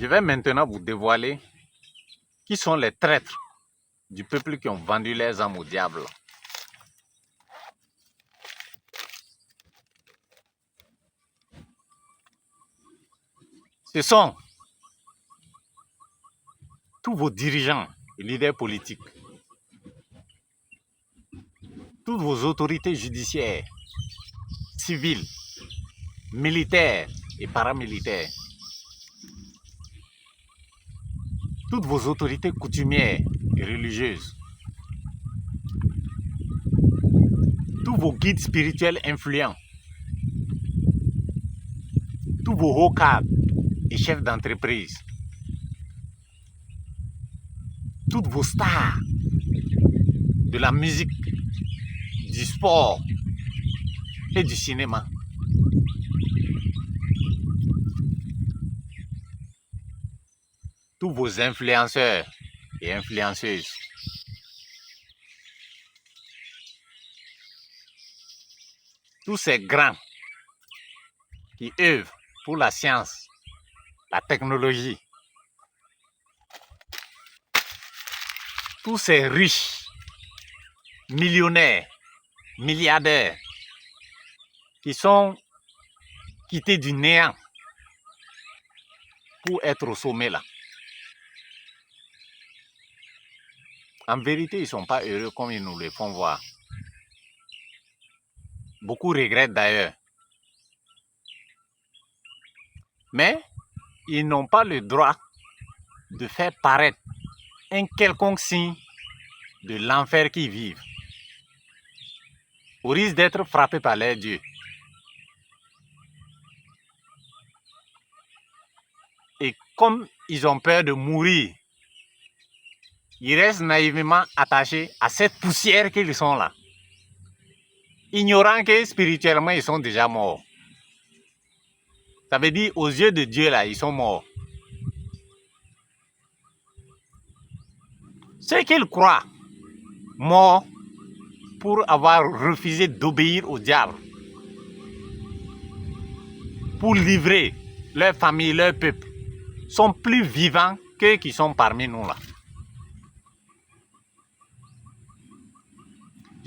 Je vais maintenant vous dévoiler qui sont les traîtres du peuple qui ont vendu leurs âmes au diable. Ce sont tous vos dirigeants et leaders politiques, toutes vos autorités judiciaires, civiles, militaires et paramilitaires, toutes vos autorités coutumières et religieuses, tous vos guides spirituels influents, tous vos hauts cadres et chefs d'entreprise, toutes vos stars de la musique, du sport et du cinéma. Tous vos influenceurs et influenceuses. Tous ces grands qui œuvrent pour la science, la technologie. Tous ces riches, millionnaires, milliardaires qui sont quittés du néant pour être au sommet là. En vérité, ils ne sont pas heureux comme ils nous le font voir. Beaucoup regrettent d'ailleurs. Mais ils n'ont pas le droit de faire paraître un quelconque signe de l'enfer qu'ils vivent, au risque d'être frappés par leur Dieu. Et comme ils ont peur de mourir, ils restent naïvement attachés à cette poussière qu'ils sont là, ignorant que spirituellement ils sont déjà morts. Ça veut dire aux yeux de Dieu là, ils sont morts. Ceux qu'ils croient morts pour avoir refusé d'obéir au diable, pour livrer leur famille, leur peuple, sont plus vivants que qui sont parmi nous là.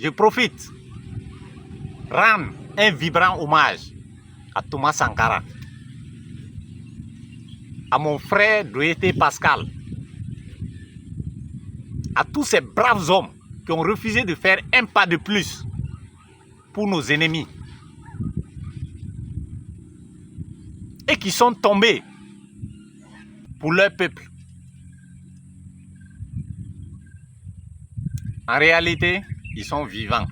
Je profite rendre un vibrant hommage à Thomas Sankara, à mon frère Doyeté Pascal, à tous ces braves hommes qui ont refusé de faire un pas de plus pour nos ennemis et qui sont tombés pour leur peuple. En réalité, ils sont vivants.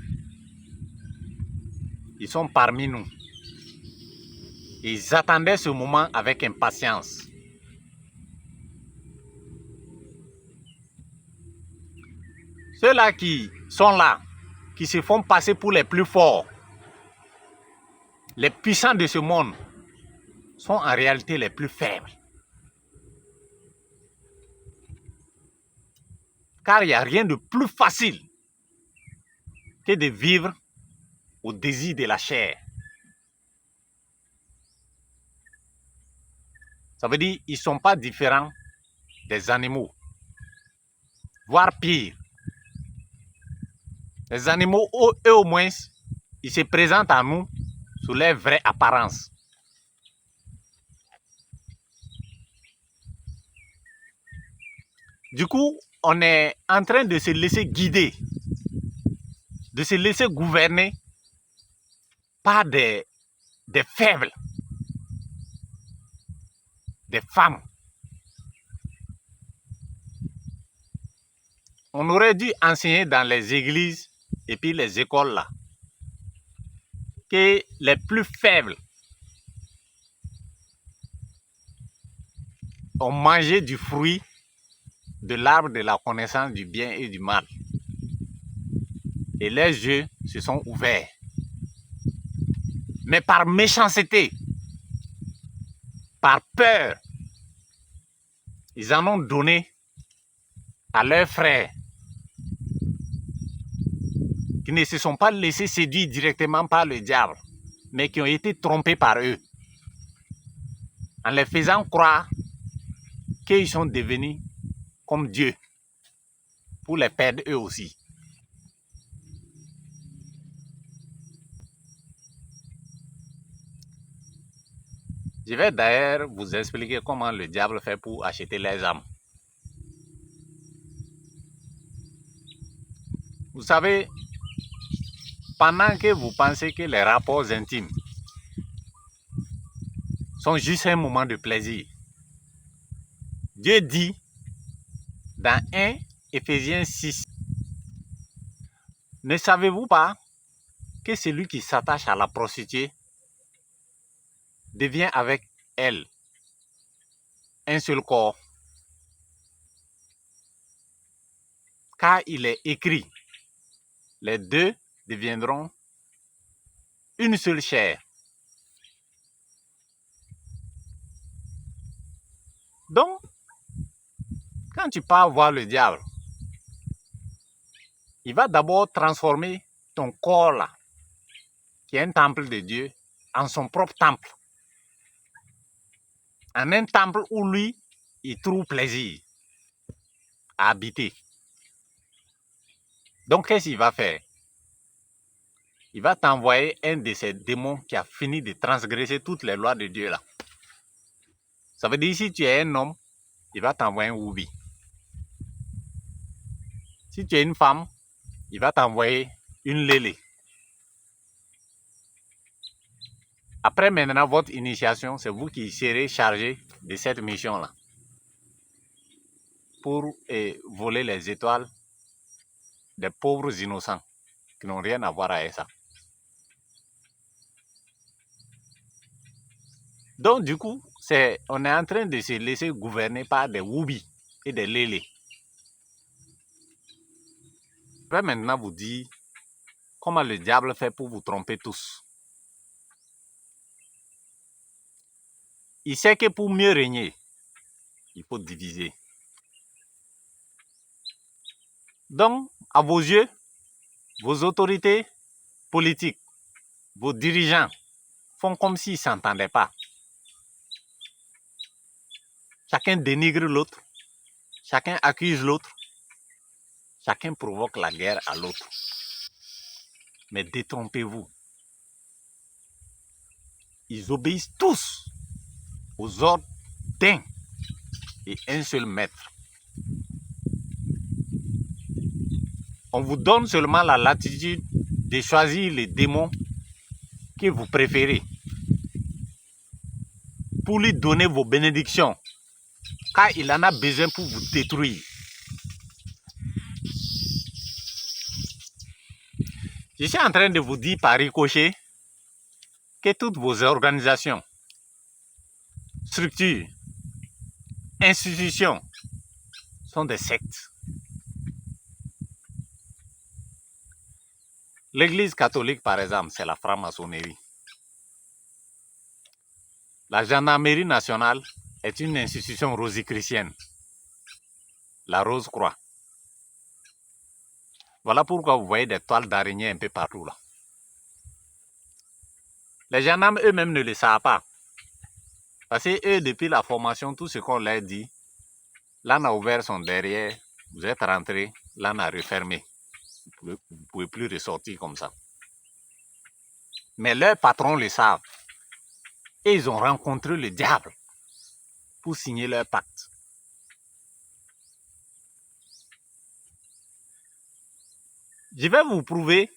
Ils sont parmi nous. Ils attendaient ce moment avec impatience. Ceux-là qui sont là, qui se font passer pour les plus forts, les puissants de ce monde, sont en réalité les plus faibles. Car il n'y a rien de plus facile que de vivre au désir de la chair. Ça veut dire qu'ils ne sont pas différents des animaux, voire pire. Les animaux, eux au moins, ils se présentent à nous sous leur vraie apparence. Du coup, on est en train de se laisser guider, de se laisser gouverner par des faibles, des femmes. On aurait dû enseigner dans les églises et puis les écoles là que les plus faibles ont mangé du fruit de l'arbre de la connaissance du bien et du mal. Et leurs yeux se sont ouverts. Mais par méchanceté, par peur, ils en ont donné à leurs frères qui ne se sont pas laissés séduire directement par le diable, mais qui ont été trompés par eux, en les faisant croire qu'ils sont devenus comme Dieu pour les perdre eux aussi. Je vais d'ailleurs vous expliquer comment le diable fait pour acheter les âmes. Vous savez, pendant que vous pensez que les rapports intimes sont juste un moment de plaisir, Dieu dit dans 1 Éphésiens 6, ne savez-vous pas que celui qui s'attache à la prostituée devient avec elle un seul corps? Car il est écrit, les deux deviendront une seule chair. Donc, quand tu pars voir le diable, il va d'abord transformer ton corps là, qui est un temple de Dieu, en son propre temple. En un temple où lui, il trouve plaisir à habiter. Donc, qu'est-ce qu'il va faire? Il va t'envoyer un de ces démons qui a fini de transgresser toutes les lois de Dieu là. Ça veut dire, si tu es un homme, il va t'envoyer un Woubi. Si tu es une femme, il va t'envoyer une Lélé. Après maintenant votre initiation, c'est vous qui serez chargé de cette mission-là. Pour voler les étoiles des pauvres innocents qui n'ont rien à voir avec ça. Donc du coup, on est en train de se laisser gouverner par des Woubi et des Lélé. Je vais maintenant vous dire comment le diable fait pour vous tromper tous. Il sait que pour mieux régner, il faut diviser. Donc, à vos yeux, vos autorités politiques, vos dirigeants font comme s'ils ne s'entendaient pas. Chacun dénigre l'autre, chacun accuse l'autre, chacun provoque la guerre à l'autre. Mais détrompez-vous. Ils obéissent tous aux ordres d'un et un seul maître. On vous donne seulement la latitude de choisir les démons que vous préférez pour lui donner vos bénédictions, car il en a besoin pour vous détruire. Je suis en train de vous dire par ricochet que toutes vos organisations, structures, institutions sont des sectes. L'Église catholique, par exemple, c'est la franc-maçonnerie. La gendarmerie nationale est une institution rosicrucienne, la Rose-Croix. Voilà pourquoi vous voyez des toiles d'araignée un peu partout là. Les gendarmes eux-mêmes ne le savent pas. Parce que eux, depuis la formation, tout ce qu'on leur dit, l'un a ouvert son derrière, vous êtes rentré, l'un a refermé. Vous ne pouvez plus ressortir comme ça. Mais leurs patrons le savent. Et ils ont rencontré le diable pour signer leur pacte. Je vais vous prouver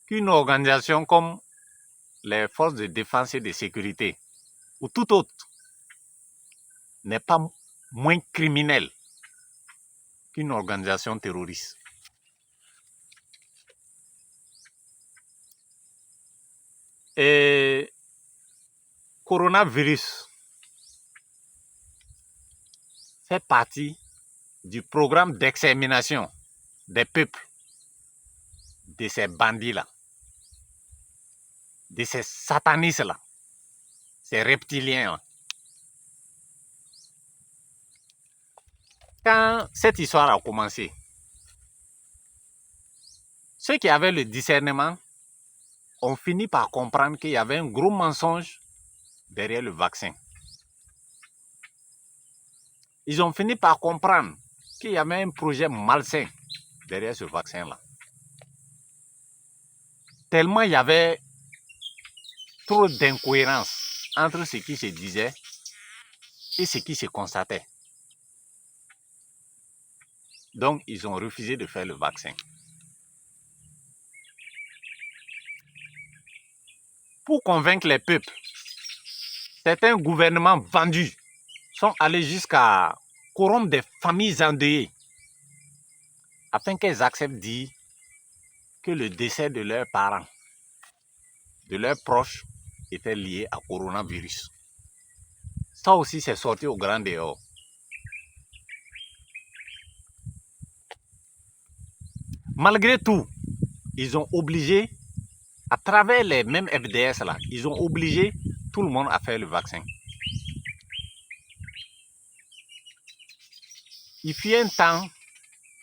qu'une organisation comme les forces de défense et de sécurité ou tout autre n'est pas moins criminelle qu'une organisation terroriste. Et coronavirus fait partie du programme d'extermination des peuples, de ces bandits-là, de ces satanistes-là, ces reptiliens-là. Quand cette histoire a commencé, ceux qui avaient le discernement ont fini par comprendre qu'il y avait un gros mensonge derrière le vaccin. ils ont fini par comprendre qu'il y avait un projet malsain derrière ce vaccin-là. Tellement il y avait trop d'incohérences entre ce qui se disait et ce qui se constatait. Donc, ils ont refusé de faire le vaccin. Pour convaincre les peuples, certains gouvernements vendus sont allés jusqu'à corrompre des familles endeuillées afin qu'elles acceptent de dire que le décès de leurs parents, de leurs proches, était lié à coronavirus. Ça aussi, c'est sorti au grand dehors. Malgré tout, ils ont obligé, à travers les mêmes FDS là, ils ont obligé tout le monde à faire le vaccin. Il fut un temps,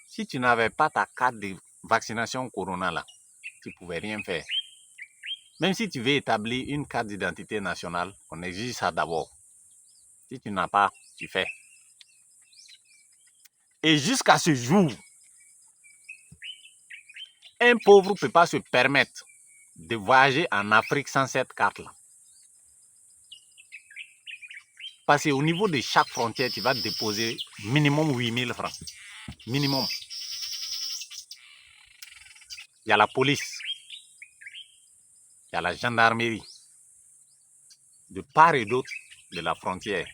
si tu n'avais pas ta carte de vaccination Corona là, tu ne pouvais rien faire. Même si tu veux établir une carte d'identité nationale, on exige ça d'abord. Si tu n'as pas, tu fais. Et jusqu'à ce jour, un pauvre ne peut pas se permettre de voyager en Afrique sans cette carte-là. Parce qu'au niveau de chaque frontière, tu vas déposer minimum 8 000 francs. Minimum. Il y a la police. Il y a la gendarmerie. De part et d'autre de la frontière.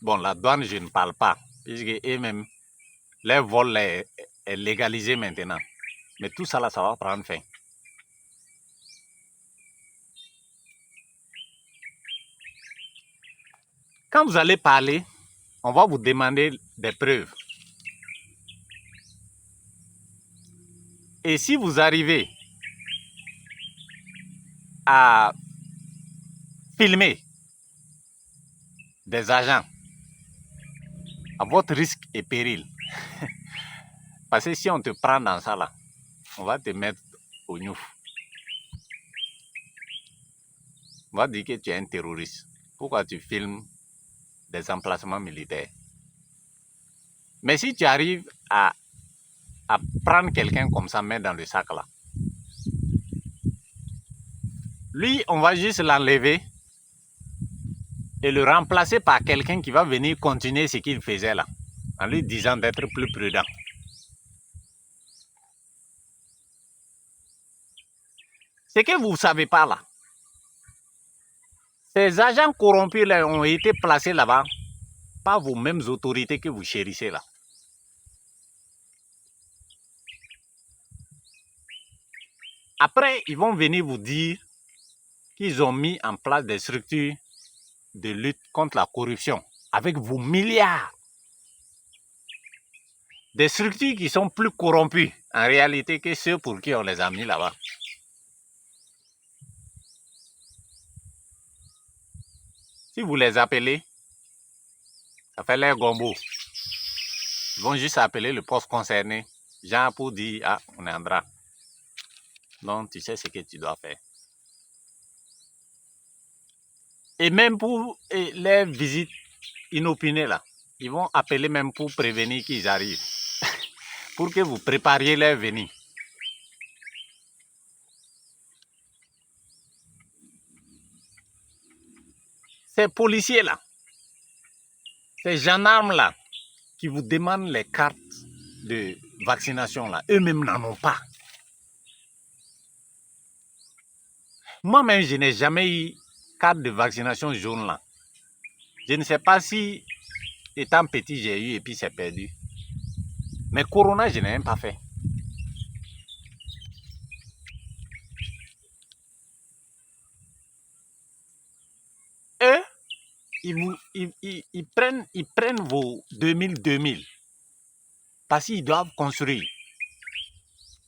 Bon, la douane, je ne parle pas. Puisque eux-mêmes, leur vol est légalisé maintenant. Mais tout ça, là, ça va prendre fin. Quand vous allez parler, on va vous demander des preuves. Et si vous arrivez à filmer des agents à votre risque et péril, parce que si on te prend dans ça là, on va te mettre au gnouf. On va dire que tu es un terroriste. Pourquoi tu filmes des emplacements militaires? Mais si tu arrives à prendre quelqu'un comme ça, mettre dans le sac là, lui, on va juste l'enlever et le remplacer par quelqu'un qui va venir continuer ce qu'il faisait là, en lui disant d'être plus prudent. Ce que vous ne savez pas là, ces agents corrompus là ont été placés là-bas par vos mêmes autorités que vous chérissez là. Après, ils vont venir vous dire qu'ils ont mis en place des structures de lutte contre la corruption avec vos milliards. Des structures qui sont plus corrompues en réalité que ceux pour qui on les a mis là-bas. Si vous les appelez, ça fait l'air gombo. Ils vont juste appeler le poste concerné, genre pour dire, ah, on est en drap. Donc, tu sais ce que tu dois faire. Et même pour les visites inopinées là, ils vont appeler même pour prévenir qu'ils arrivent. Pour que vous prépariez leur venue. Ces policiers là, ces gendarmes là, qui vous demandent les cartes de vaccination là, eux-mêmes n'en ont pas. Moi-même, je n'ai jamais eu carte de vaccination jaune là. Je ne sais pas si, étant petit, j'ai eu et puis c'est perdu. Mais Corona, je n'ai même pas fait. Eux, ils prennent vos 2000 parce qu'ils doivent construire,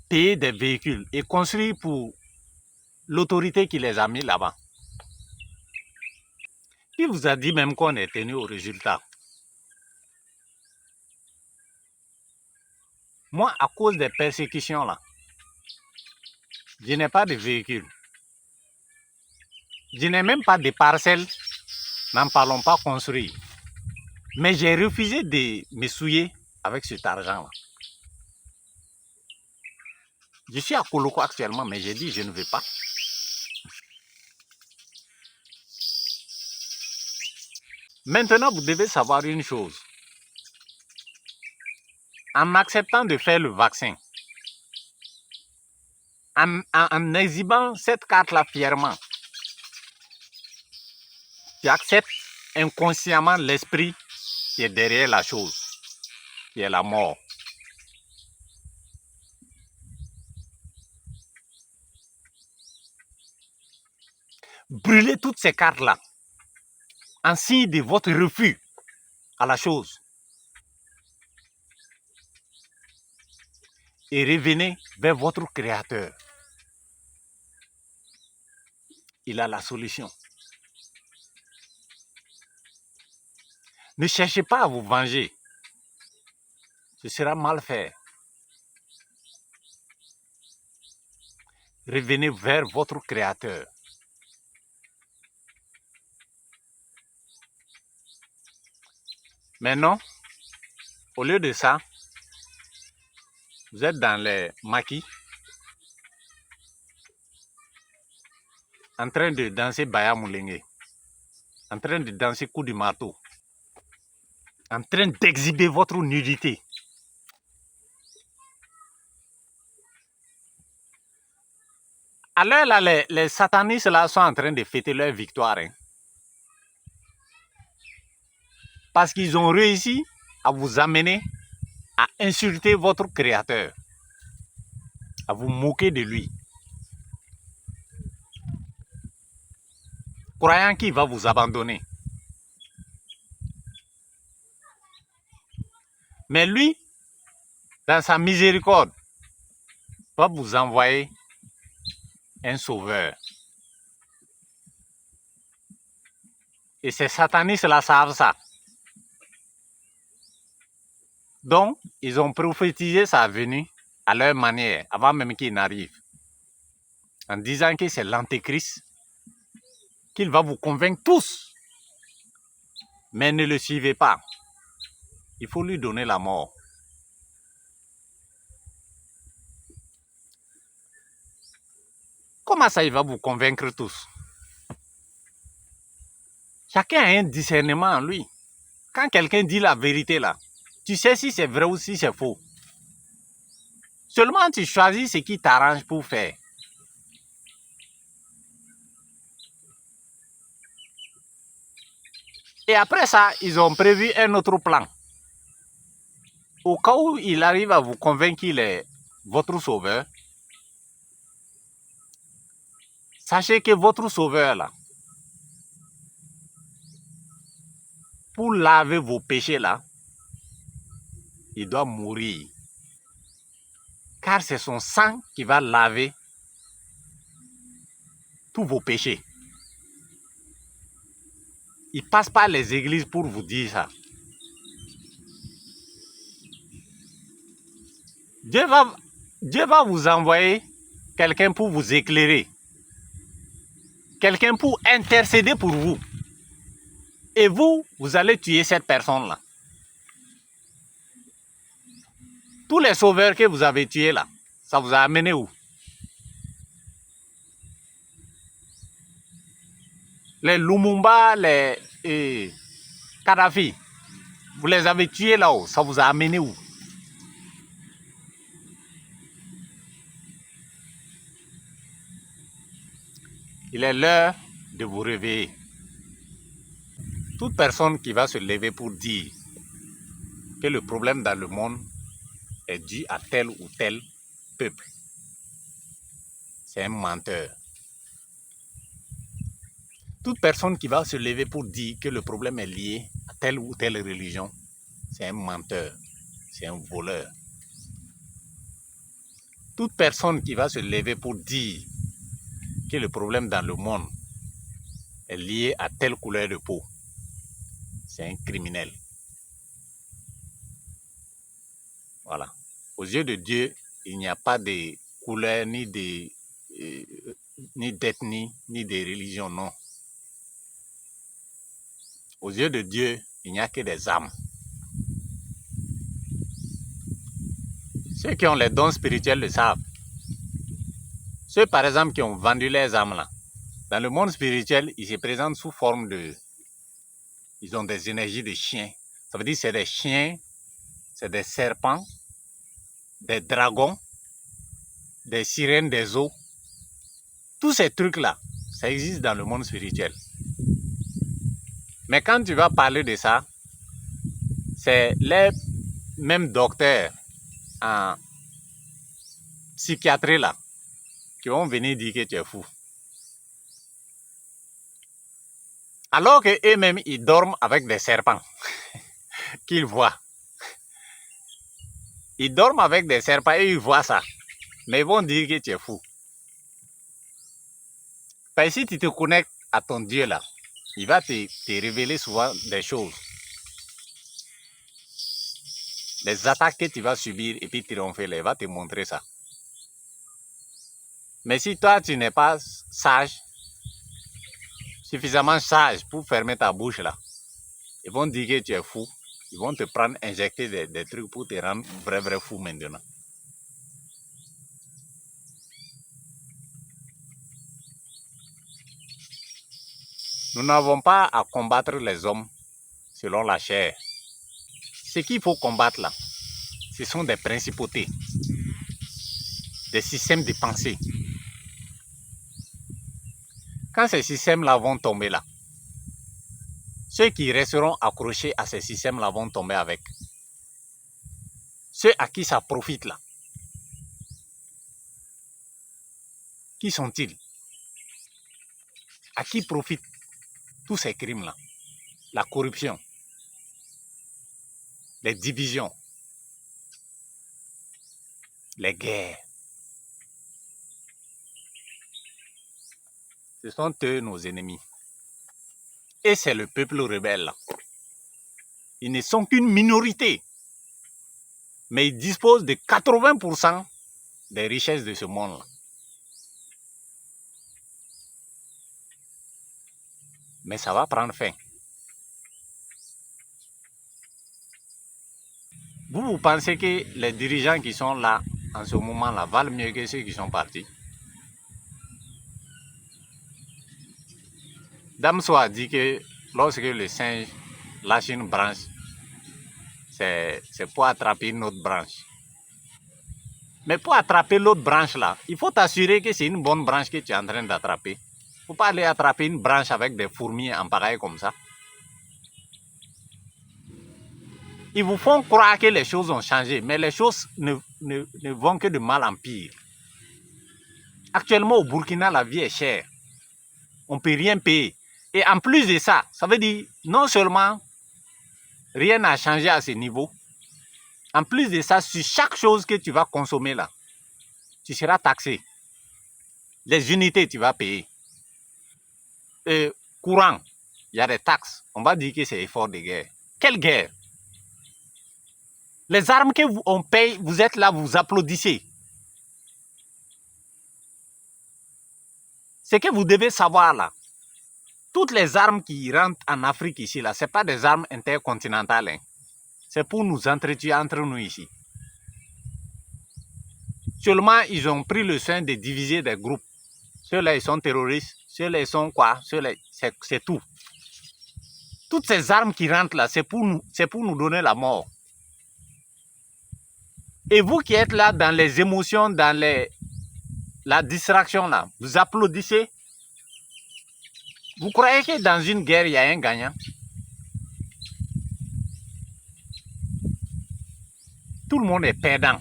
payer des véhicules et construire pour l'autorité qui les a mis là-bas. Qui vous a dit même qu'on est tenu au résultat? Moi, à cause des persécutions là, je n'ai pas de véhicule. Je n'ai même pas de parcelles, n'en parlons pas construire. Mais j'ai refusé de me souiller avec cet argent-là. Je suis à Koloko actuellement, mais j'ai dit je ne vais pas. Maintenant, vous devez savoir une chose. En acceptant de faire le vaccin, en exhibant cette carte-là fièrement, tu acceptes inconsciemment l'esprit qui est derrière la chose, qui est la mort. Brûlez toutes ces cartes-là en signe de votre refus à la chose. Et revenez vers votre Créateur. Il a la solution. Ne cherchez pas à vous venger. Ce sera mal fait. Revenez vers votre Créateur. Mais non, au lieu de ça, vous êtes dans les maquis, en train de danser Baya Moulengue, en train de danser coup du marteau, en train d'exhiber votre nudité. Alors là, les satanistes là sont en train de fêter leur victoire. Hein, parce qu'ils ont réussi à vous amener à insulter votre Créateur, à vous moquer de lui, croyant qu'il va vous abandonner. Mais lui, dans sa miséricorde, va vous envoyer un sauveur. Et ces satanistes-là savent ça. Donc, ils ont prophétisé sa venue à leur manière, avant même qu'il n'arrive, en disant que c'est l'Antéchrist, qu'il va vous convaincre tous. Mais ne le suivez pas. Il faut lui donner la mort. Comment ça, il va vous convaincre tous? Chacun a un discernement en lui. Quand quelqu'un dit la vérité là, tu sais si c'est vrai ou si c'est faux. Seulement tu choisis ce qui t'arrange pour faire. Et après ça, ils ont prévu un autre plan. Au cas où il arrive à vous convaincre qu'il est votre sauveur, sachez que votre sauveur là, pour laver vos péchés là, il doit mourir. Car c'est son sang qui va laver tous vos péchés. Il passe par les églises pour vous dire ça. Dieu va vous envoyer quelqu'un pour vous éclairer. Quelqu'un pour intercéder pour vous. Et vous, vous allez tuer cette personne-là. Tous les sauveurs que vous avez tués là, ça vous a amené où? Les Lumumba, les Kadhafi, vous les avez tués là-haut, ça vous a amené où? Il est l'heure de vous réveiller. Toute personne qui va se lever pour dire que le problème dans le monde est dû à tel ou tel peuple, c'est un menteur. Toute personne qui va se lever pour dire que le problème est lié à telle ou telle religion, c'est un menteur, c'est un voleur. Toute personne qui va se lever pour dire que le problème dans le monde est lié à telle couleur de peau, c'est un criminel. Voilà. Aux yeux de Dieu, il n'y a pas de couleur, ni d'ethnie, ni de religion, non. Aux yeux de Dieu, il n'y a que des âmes. Ceux qui ont les dons spirituels le savent. Ceux, par exemple, qui ont vendu les âmes là, dans le monde spirituel, ils se présentent sous forme de... Ils ont des énergies de chiens. Ça veut dire que c'est des chiens, c'est des serpents, des dragons, des sirènes des eaux. Tous ces trucs-là, ça existe dans le monde spirituel. Mais quand tu vas parler de ça, c'est les mêmes docteurs en psychiatrie là qui vont venir dire que tu es fou. Alors qu'eux-mêmes, ils dorment avec des serpents qu'ils voient. Ils dorment avec des serpents et ils voient ça. Mais ils vont dire que tu es fou. Parce que si tu te connectes à ton Dieu là, il va te révéler souvent des choses. Les attaques que tu vas subir et puis triompher, il va te montrer ça. Mais si toi, tu n'es pas sage, suffisamment sage pour fermer ta bouche là, ils vont dire que tu es fou. Ils vont te prendre, injecter des trucs pour te rendre vrai fou maintenant. Nous n'avons pas à combattre les hommes selon la chair. Ce qu'il faut combattre là, ce sont des principautés, des systèmes de pensée. Quand ces systèmes-là vont tomber là, ceux qui resteront accrochés à ces systèmes-là vont tomber avec. Ceux à qui ça profite là, qui sont-ils? À qui profitent tous ces crimes-là? La corruption, les divisions, les guerres. Ce sont eux nos ennemis. Et c'est le peuple rebelle là. Ils ne sont qu'une minorité. Mais ils disposent de 80% des richesses de ce monde-là. Mais ça va prendre fin. Vous pensez que les dirigeants qui sont là en ce moment-là valent mieux que ceux qui sont partis? Damso a dit que lorsque le singe lâche une branche, c'est pour attraper une autre branche. Mais pour attraper l'autre branche là, il faut t'assurer que c'est une bonne branche que tu es en train d'attraper. Il ne faut pas aller attraper une branche avec des fourmis en pareil comme ça. Ils vous font croire que les choses ont changé, mais les choses ne vont que de mal en pire. Actuellement, au Burkina, la vie est chère. On ne peut rien payer. Et en plus de ça, ça veut dire non seulement rien n'a changé à ce niveau, en plus de ça, sur chaque chose que tu vas consommer là, tu seras taxé. Les unités, tu vas payer. Courant, il y a des taxes. On va dire que c'est effort de guerre. Quelle guerre? Les armes qu'on paye, vous êtes là, vous applaudissez. Ce que vous devez savoir là, toutes les armes qui rentrent en Afrique ici, là, ce n'est pas des armes intercontinentales. Hein. C'est pour nous entretuer entre nous ici. Seulement, ils ont pris le soin de diviser des groupes. Ceux-là, ils sont terroristes. Ceux-là, ils sont quoi? Ceux-là, c'est tout. Toutes ces armes qui rentrent là, c'est pour nous donner la mort. Et vous qui êtes là dans les émotions, dans la distraction là, vous applaudissez. Vous croyez que dans une guerre, il y a un gagnant? Tout le monde est perdant.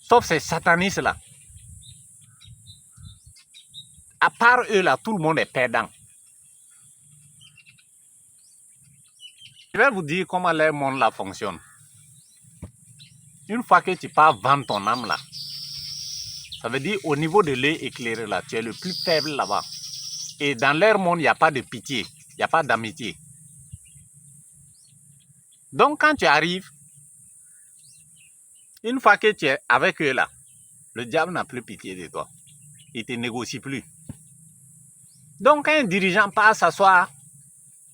Sauf ces satanistes là. À part eux là, tout le monde est perdant. Je vais vous dire comment le monde là fonctionne. Une fois que tu pars vendre ton âme là, ça veut dire au niveau de l'œil éclairé là, tu es le plus faible là-bas. Et dans leur monde, il n'y a pas de pitié, il n'y a pas d'amitié. Donc quand tu arrives, une fois que tu es avec eux là, le diable n'a plus pitié de toi. Il ne te négocie plus. Donc quand un dirigeant part s'asseoir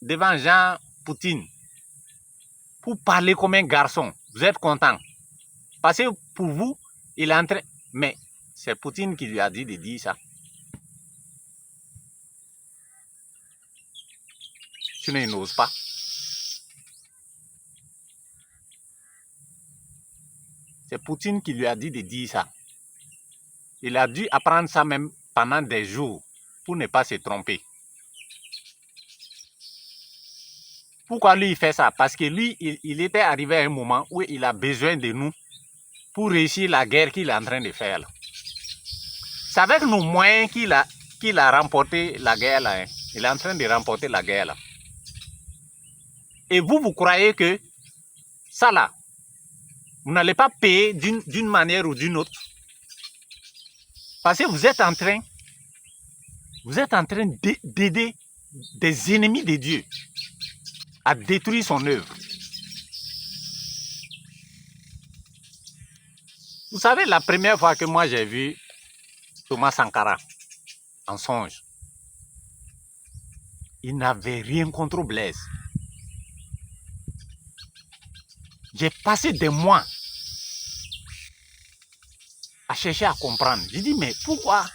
devant Jean Poutine pour parler comme un garçon. Vous êtes content. Parce que pour vous, il est en train... Mais c'est Poutine qui lui a dit de dire ça. Sinon, il n'ose pas. C'est Poutine qui lui a dit de dire ça. Il a dû apprendre ça même pendant des jours pour ne pas se tromper. Pourquoi lui il fait ça? Parce que lui, il était arrivé à un moment où il a besoin de nous pour réussir la guerre qu'il est en train de faire. Là. C'est avec nos moyens qu'il a remporté la guerre. Là, hein. Il est en train de remporter la guerre. Là. Et vous croyez que ça là, vous n'allez pas payer d'une manière ou d'une autre. Parce que vous êtes en train d'aider des ennemis de Dieu à détruire son œuvre. Vous savez, la première fois que moi j'ai vu Thomas Sankara en songe, il n'avait rien contre Blaise. J'ai passé des mois à chercher à comprendre. J'ai dit, mais pourquoi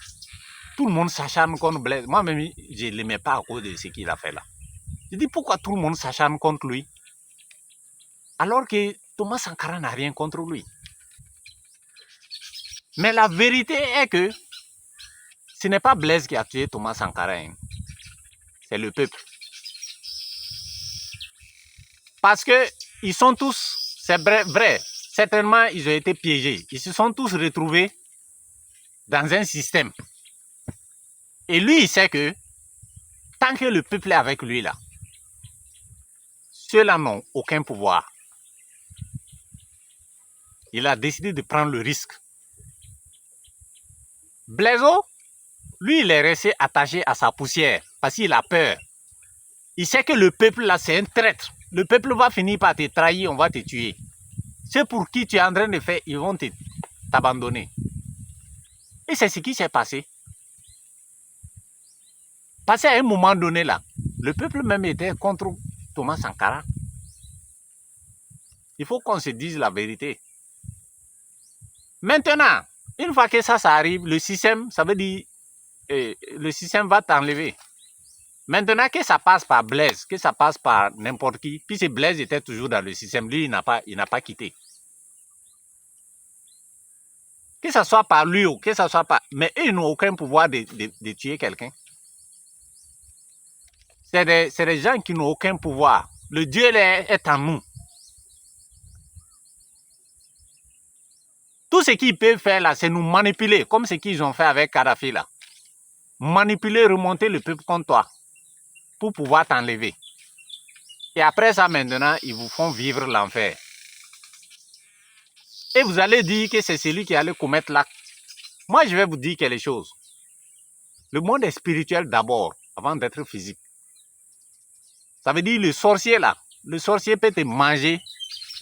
tout le monde s'acharne contre Blaise? Moi-même, je ne l'aimais pas à cause de ce qu'il a fait là. J'ai dit, pourquoi tout le monde s'acharne contre lui? Alors que Thomas Sankara n'a rien contre lui. Mais la vérité est que ce n'est pas Blaise qui a tué Thomas Sankara. Hein. C'est le peuple. Parce que ils sont tous, c'est vrai, certainement ils ont été piégés. Ils se sont tous retrouvés dans un système. Et lui, il sait que tant que le peuple est avec lui là, ceux-là n'ont aucun pouvoir. Il a décidé de prendre le risque. Blaiseau, lui, il est resté attaché à sa poussière parce qu'il a peur. Il sait que le peuple là, c'est un traître. Le peuple va finir par te trahir, on va te tuer. C'est pour qui tu es en train de faire, ils vont t'abandonner. Et c'est ce qui s'est passé. Parce qu'à un moment donné là, le peuple même était contre Thomas Sankara. Il faut qu'on se dise la vérité. Maintenant, une fois que ça arrive, le système, ça veut dire, le système va t'enlever. Maintenant que ça passe par Blaise, que ça passe par n'importe qui, puisque Blaise était toujours dans le système, lui, il n'a pas quitté. Que ce soit par lui ou que ce soit par... Mais eux, ils n'ont aucun pouvoir de tuer quelqu'un. C'est des gens qui n'ont aucun pouvoir. Le Dieu est en nous. Tout ce qu'ils peuvent faire là, c'est nous manipuler, comme ce qu'ils ont fait avec Kadhafi là. Manipuler, remonter le peuple contre toi, pour pouvoir t'enlever. Et après ça, maintenant, ils vous font vivre l'enfer. Et vous allez dire que c'est celui qui allait commettre l'acte. Moi, je vais vous dire quelque chose. Le monde est spirituel d'abord, avant d'être physique. Ça veut dire le sorcier là. Le sorcier peut te manger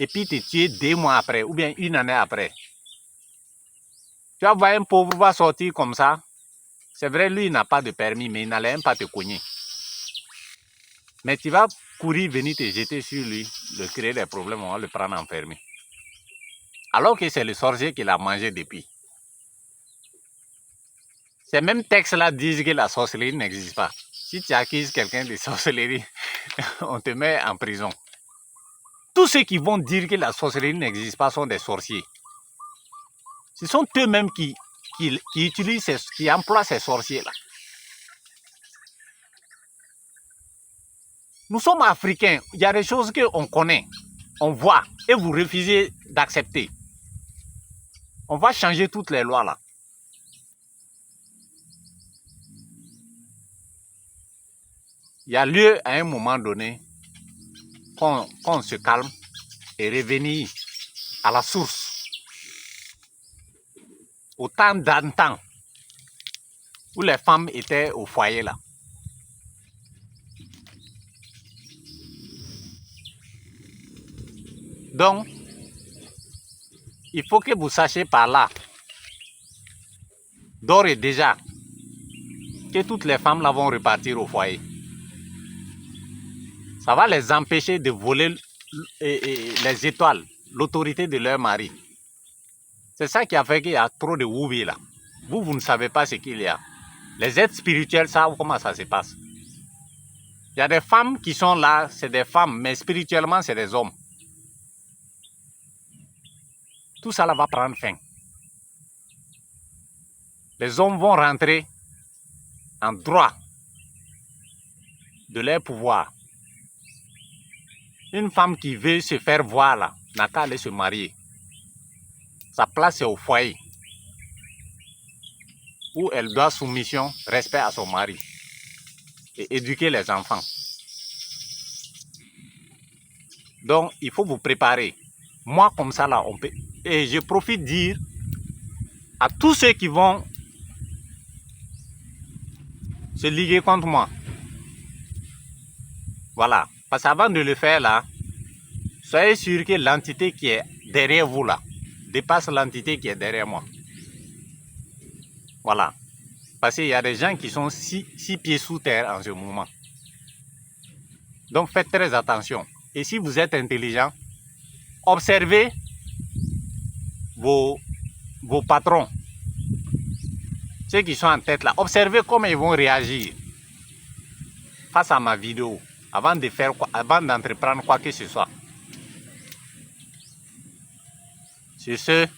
et puis te tuer 2 mois après, ou bien 1 année après. Tu vas voir un pauvre va sortir comme ça. C'est vrai, lui, il n'a pas de permis, mais il n'allait même pas te cogner. Mais tu vas courir, venir te jeter sur lui, le créer des problèmes, on va le prendre enfermé. Alors que c'est le sorcier qui l'a mangé depuis. Ces mêmes textes-là disent que la sorcellerie n'existe pas. Si tu accuses quelqu'un de sorcellerie, on te met en prison. Tous ceux qui vont dire que la sorcellerie n'existe pas sont des sorciers. Ce sont eux-mêmes qui utilisent, qui emploient ces sorciers-là. Nous sommes africains, il y a des choses qu'on connaît, on voit, et vous refusez d'accepter. On va changer toutes les lois là. Il y a lieu à un moment donné qu'on se calme et revenir à la source. Au temps d'antan, où les femmes étaient au foyer là. Donc, il faut que vous sachiez par là, d'ores et déjà, que toutes les femmes là vont repartir au foyer. Ça va les empêcher de voler les étoiles, l'autorité de leur mari. C'est ça qui a fait qu'il y a trop de woubi là. Vous ne savez pas ce qu'il y a. Les êtres spirituels savent comment ça se passe. Il y a des femmes qui sont là, c'est des femmes, mais spirituellement, c'est des hommes. Tout ça là va prendre fin. Les hommes vont rentrer en droit de leur pouvoir. Une femme qui veut se faire voir là, n'a qu'à aller se marier. Sa place est au foyer, où elle doit soumission, respect à son mari et éduquer les enfants. Donc, il faut vous préparer. Moi, comme ça, là, on peut... Et je profite de dire à tous ceux qui vont se liguer contre moi. Voilà. Parce qu'avant de le faire, là, soyez sûr que l'entité qui est derrière vous, là, dépasse l'entité qui est derrière moi. Voilà. Parce qu'il y a des gens qui sont 6 pieds sous terre en ce moment. Donc, faites très attention. Et si vous êtes intelligent, observez vos patrons, ceux qui sont en tête là. Observez comment ils vont réagir face à ma vidéo avant de faire quoi, avant d'entreprendre quoi que ce soit. Sur ce,